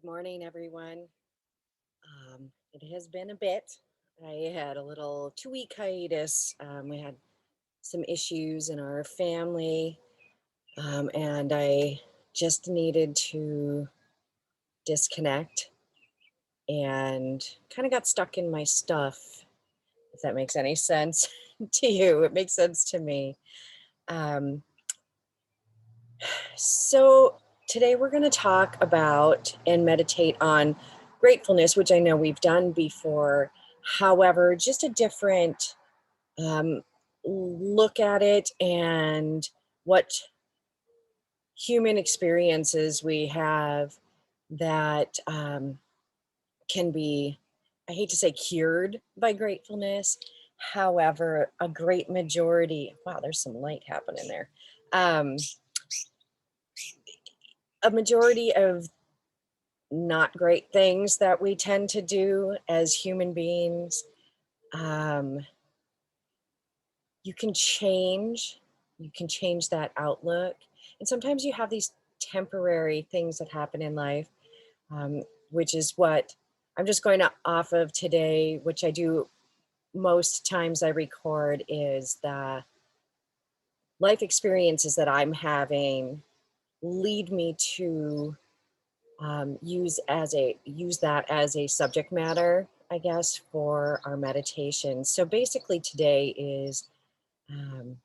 Morning, everyone. It has been a bit. I had a little 2 week hiatus. We had some issues in our family, and I just needed to disconnect and kind of got stuck in my stuff, if that makes any sense to you. It makes sense to me. Um, so, today we're going to talk about and meditate on gratefulness, which I know we've done before. However, just a different um, look at it and what human experiences we have that can be, I hate to say cured by gratefulness. However, a great majority, wow, there's some light happening there. Um, a majority of not great things that we tend to do as human beings, um, you can change. You can change that outlook. And sometimes you have these temporary things that happen in life, um, which is what I'm just going to off of today, which I do most times I record, is the life experiences that I'm having lead me to use that as a subject matter, I guess, for our meditation. So basically today is um,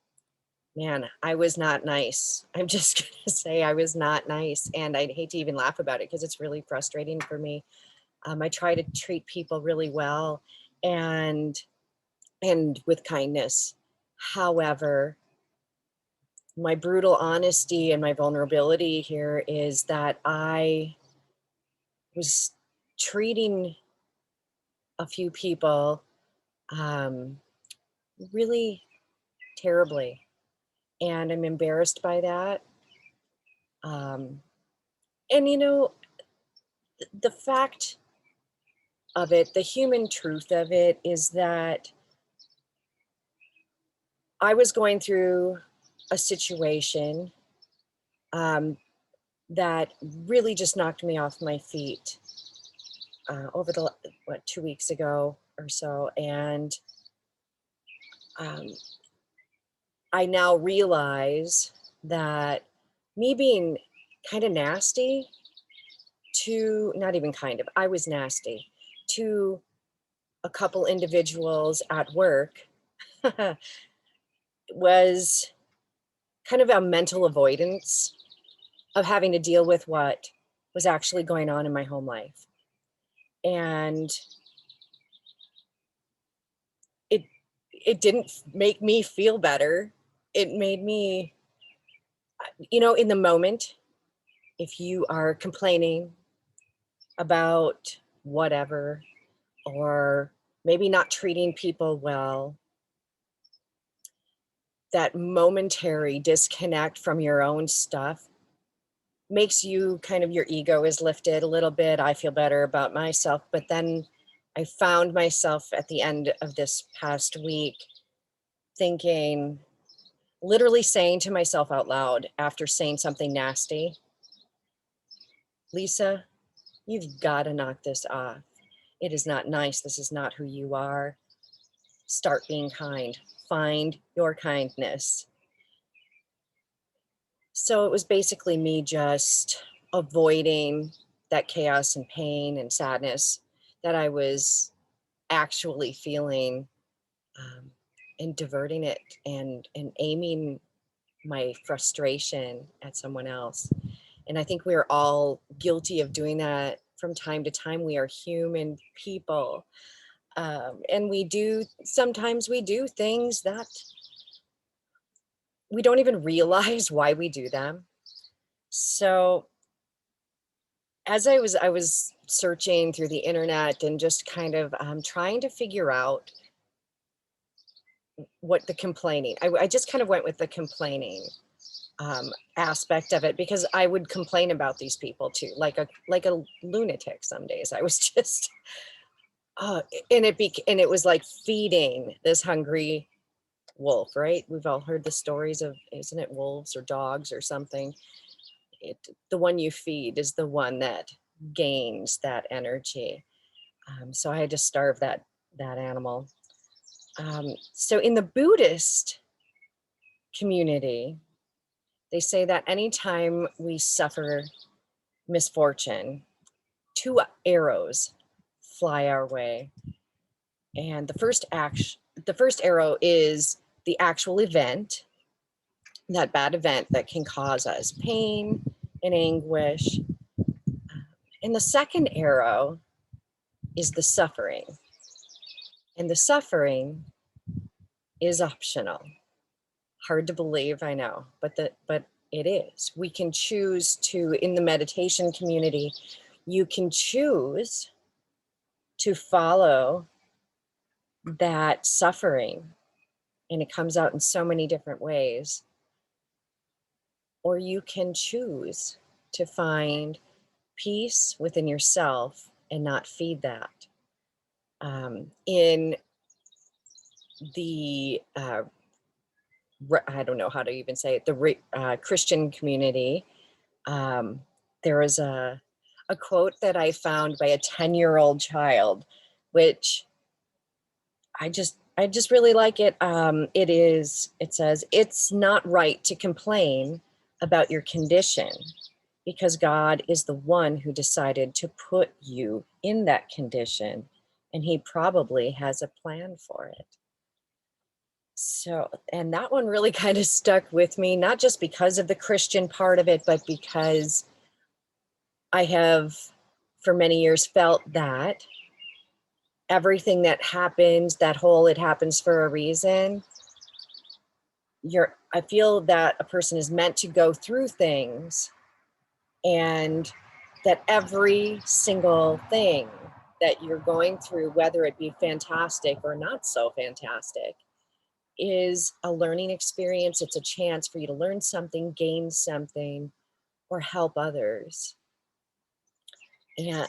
man, I was not nice. I'm just going to say I was not nice. And I'd hate to even laugh about it because it's really frustrating for me. I try to treat people really well and with kindness. However, my brutal honesty and my vulnerability here is that I was treating a few people um, really terribly. And I'm embarrassed by that. Um, and, the fact of it, the human truth of it is that I was going through a situation um, that really just knocked me off my feet over the 2 weeks ago or so, and um, I now realize that me being kind of nasty to not even kind of, I was nasty to a couple individuals at work was kind of a mental avoidance of having to deal with what was actually going on in my home life. And it it didn't make me feel better. It made me, in the moment, if you are complaining about whatever, or maybe not treating people well, that momentary disconnect from your own stuff makes you kind of, your ego is lifted a little bit. I feel better about myself. But then I found myself at the end of this past week thinking, literally saying to myself out loud after saying something nasty, Lisa, you've got to knock this off. It is not nice. This is not who you are. Start being kind. Find your kindness. So it was basically me just avoiding that chaos and pain and sadness that I was actually feeling, um, and diverting it and aiming my frustration at someone else. And I think we're all guilty of doing that from time to time. We are human people. And sometimes we do things that we don't even realize why we do them. So as I was searching through the internet and just kind of trying to figure out what the complaining, I just kind of went with the complaining aspect of it, because I would complain about these people too, like a lunatic. Some days I was just, uh, and it was like feeding this hungry wolf. Right? We've all heard the stories of, isn't it wolves or dogs or something? The one you feed is the one that gains that energy. So I had to starve that animal. So in the Buddhist community, they say that anytime we suffer misfortune, two arrows fly our way. And the first arrow is the actual event, that bad event that can cause us pain and anguish. And the second arrow is the suffering. And the suffering is optional. Hard to believe, I know, but it is. We can choose to, in the meditation community, you can choose to follow that suffering, and it comes out in so many different ways. Or you can choose to find peace within yourself and not feed that. In the I don't know how to even say it, the Christian community, there is a quote that I found by a 10-year-old child, which I just really like it. It says, "It's not right to complain about your condition because God is the one who decided to put you in that condition, and he probably has a plan for it." So, and that one really kind of stuck with me, not just because of the Christian part of it, but because I have for many years felt that everything that happens, that whole "it happens for a reason," I feel that a person is meant to go through things, and that every single thing that you're going through, whether it be fantastic or not so fantastic, is a learning experience. It's a chance for you to learn something, gain something, or help others. And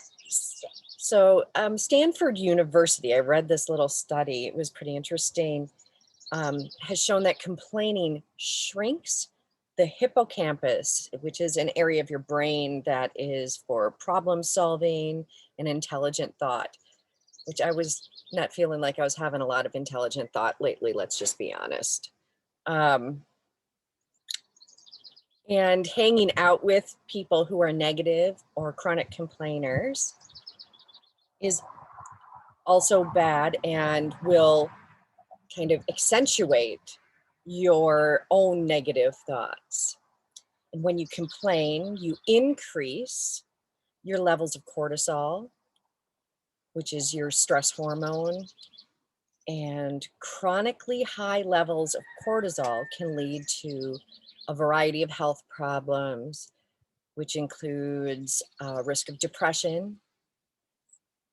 so Stanford University, I read this little study, it was pretty interesting, has shown that complaining shrinks the hippocampus, which is an area of your brain that is for problem solving and intelligent thought, which I was not feeling like I was having a lot of intelligent thought lately, let's just be honest. And hanging out with people who are negative or chronic complainers is also bad and will kind of accentuate your own negative thoughts. And when you complain, you increase your levels of cortisol, which is your stress hormone. And chronically high levels of cortisol can lead to a variety of health problems, which includes risk of depression,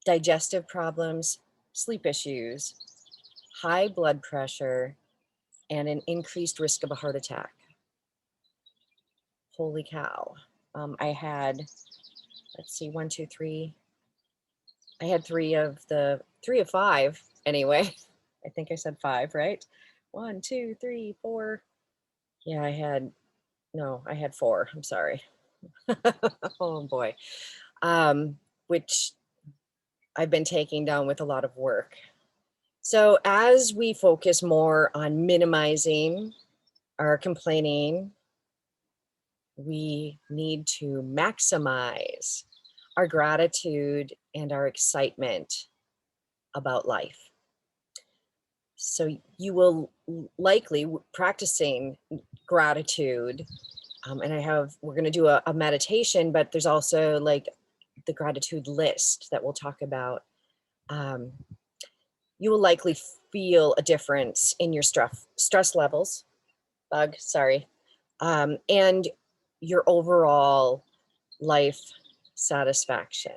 digestive problems, sleep issues, high blood pressure, and an increased risk of a heart attack. Holy cow. I had, let's see, 1, 2, 3. I had three of five anyway. I think I said 5, right? 1, 2, 3, 4. Yeah, I had 4. I'm sorry. Oh boy. Which I've been taking down with a lot of work. So as we focus more on minimizing our complaining, we need to maximize our gratitude and our excitement about life. So you will likely practicing gratitude, and we're going to do a meditation, but there's also like the gratitude list that we'll talk about. You will likely feel a difference in your stress levels, and your overall life satisfaction.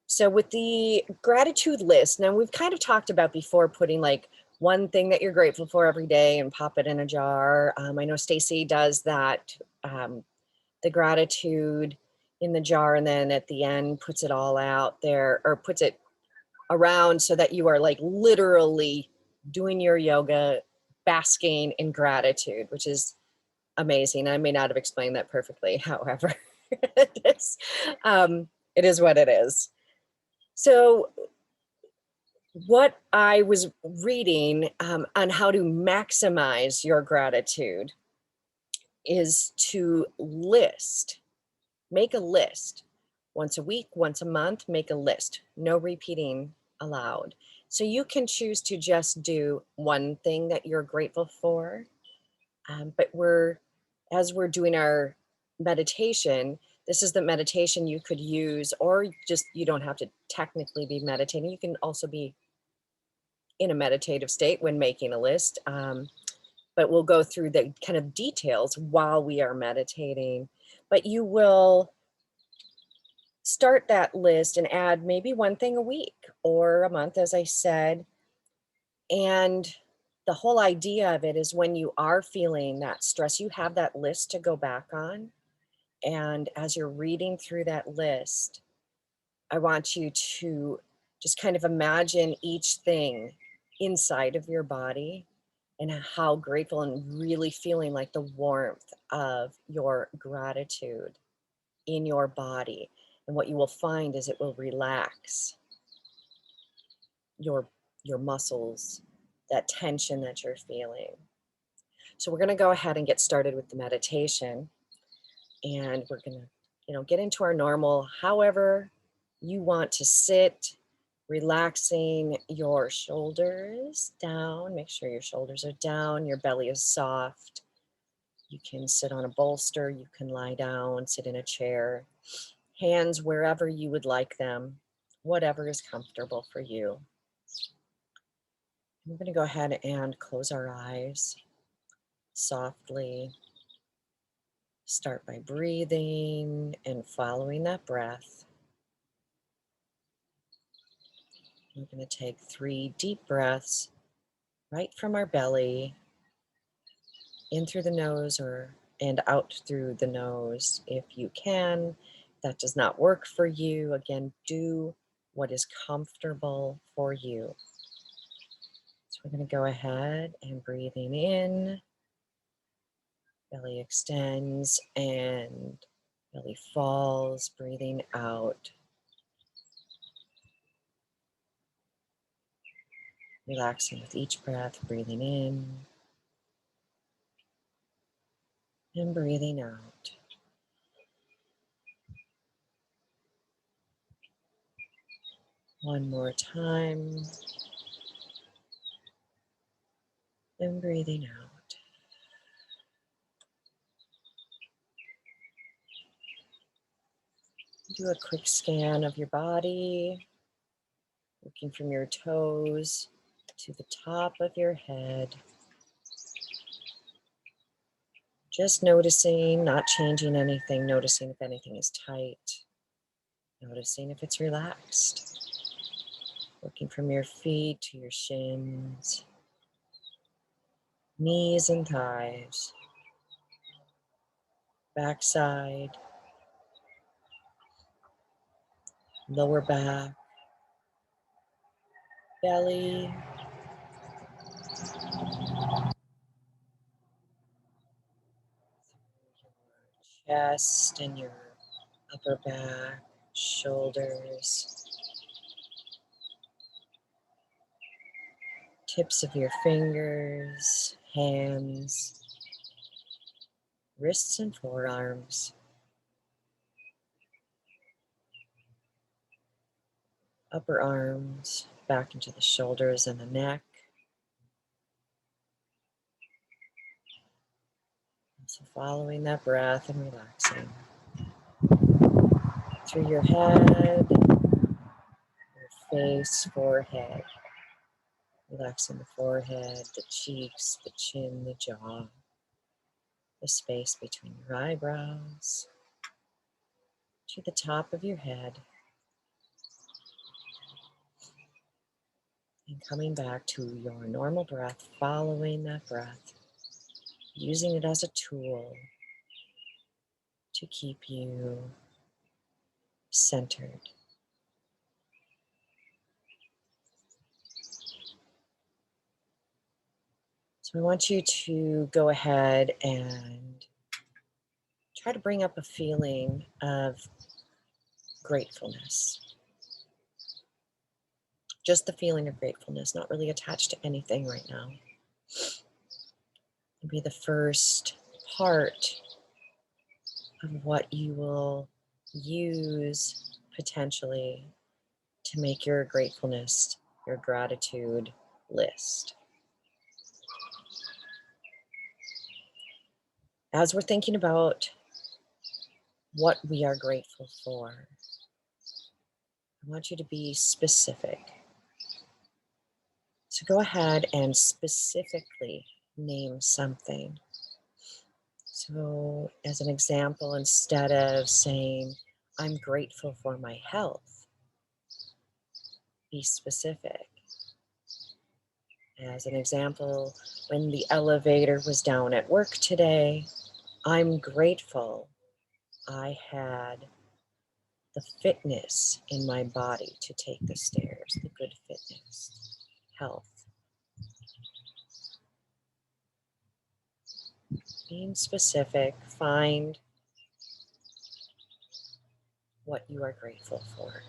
So with the gratitude list, now we've kind of talked about before putting like one thing that you're grateful for every day and pop it in a jar. I know Stacy does that, the gratitude in the jar, and then at the end puts it all out there, or puts it around so that you are like literally doing your yoga, basking in gratitude, which is amazing. I may not have explained that perfectly, however. It's, it is what it is. So what I was reading on how to maximize your gratitude is to make a list. Once a week, once a month, make a list. No repeating allowed. So you can choose to just do one thing that you're grateful for. But as we're doing our meditation, this is the meditation you could use, or just, you don't have to technically be meditating. You can also be in a meditative state when making a list. But we'll go through the kind of details while we are meditating. But you will start that list and add maybe one thing a week or a month, as I said. And the whole idea of it is when you are feeling that stress, you have that list to go back on. And as you're reading through that list, I want you to just kind of imagine each thing inside of your body and how grateful, and really feeling like the warmth of your gratitude in your body. And what you will find is it will relax your muscles, that tension that you're feeling. So we're going to go ahead and get started with the meditation, and we're going to, get into our normal, however you want to sit, relaxing your shoulders down. Make sure your shoulders are down, your belly is soft. You can sit on a bolster, you can lie down, sit in a chair, hands wherever you would like them, whatever is comfortable for you. We're going to go ahead and close our eyes softly. Start by breathing and following that breath. We're going to take 3 deep breaths right from our belly, in through the nose and out through the nose if you can. If that does not work for you, again, do what is comfortable for you. So we're going to go ahead and breathing in, belly extends and belly falls, breathing out. Relaxing with each breath, breathing in and breathing out. One more time. And breathing out. Do a quick scan of your body, looking from your toes to the top of your head. Just noticing, not changing anything, noticing if anything is tight, noticing if it's relaxed. Looking from your feet to your shins, knees and thighs, backside, lower back, belly, chest and your upper back, shoulders, tips of your fingers, hands, wrists and forearms, upper arms, back into the shoulders and the neck. So following that breath and relaxing through your head, your face, forehead. Relaxing the forehead, the cheeks, the chin, the jaw, the space between your eyebrows, to the top of your head. And coming back to your normal breath, following that breath, using it as a tool to keep you centered. So I want you to go ahead and try to bring up a feeling of gratefulness. Just the feeling of gratefulness, not really attached to anything right now. It'll be the first part of what you will use potentially to make your gratefulness, your gratitude list. As we're thinking about what we are grateful for, I want you to be specific. So go ahead and specifically name something. So, as an example, instead of saying, I'm grateful for my health, be specific. As an example, when the elevator was down at work today, I'm grateful I had the fitness in my body to take the stairs, the good fitness, health. Being specific, find what you are grateful for.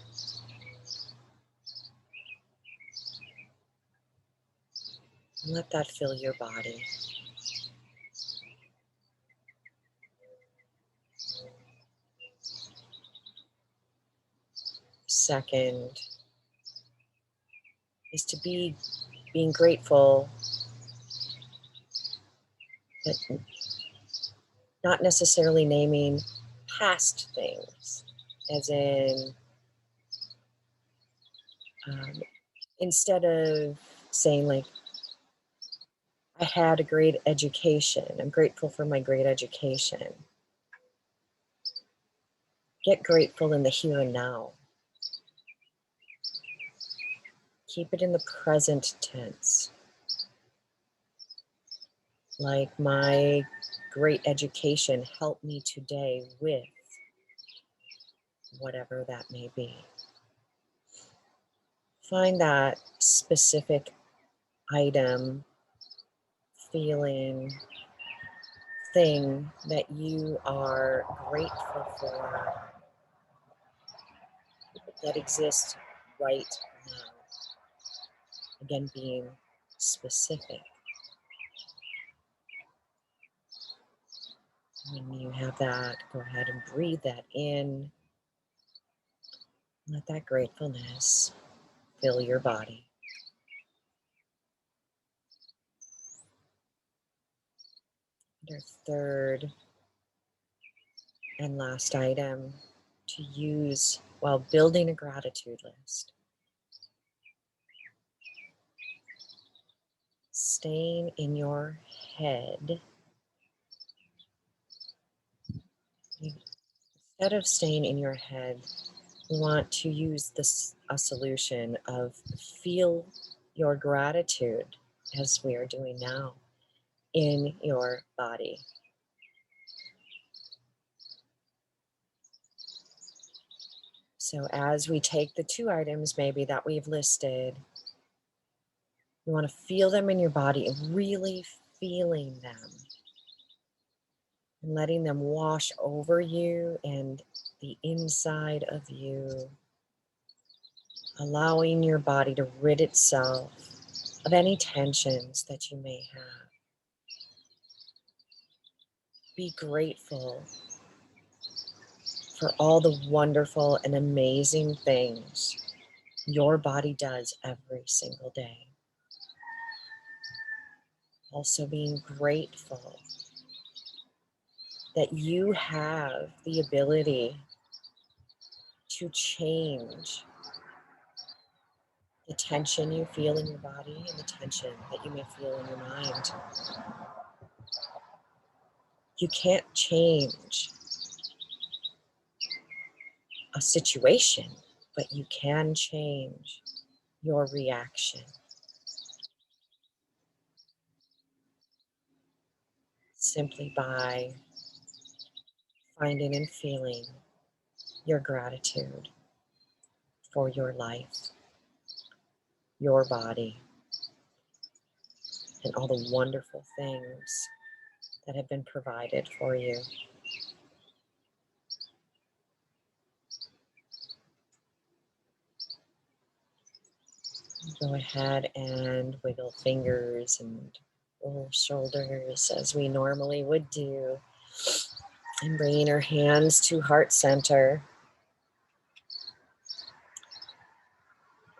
And let that fill your body. Second is to being grateful, but not necessarily naming past things, as in instead of saying like, I had a great education, I'm grateful for my great education. Get grateful in the here and now. Keep it in the present tense. Like, my great education helped me today with whatever that may be. Find that specific item, feeling, thing that you are grateful for that exists right now. Again, being specific. When you have that, go ahead and breathe that in. Let that gratefulness fill your body. And our third and last item to use while building a gratitude list. Staying in your head. Instead of staying in your head, we want to use a solution of feel your gratitude, as we are doing now, in your body. So as we take the two items maybe that we've listed, you want to feel them in your body and really feeling them and letting them wash over you and the inside of you, allowing your body to rid itself of any tensions that you may have. Be grateful for all the wonderful and amazing things your body does every single day. Also being grateful that you have the ability to change the tension you feel in your body and the tension that you may feel in your mind. You can't change a situation, but you can change your reaction. Simply by finding and feeling your gratitude for your life, your body, and all the wonderful things that have been provided for you. Go ahead and wiggle fingers and roll shoulders as we normally would do. And bringing our hands to heart center.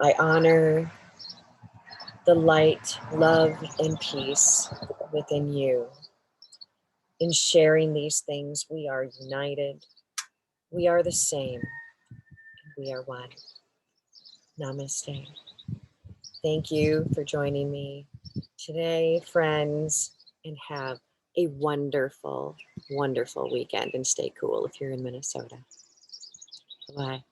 I honor the light, love, and peace within you. In sharing these things, we are united. We are the same. We are one. Namaste. Thank you for joining me today, friends, and have a wonderful, wonderful weekend and stay cool if you're in Minnesota. Bye.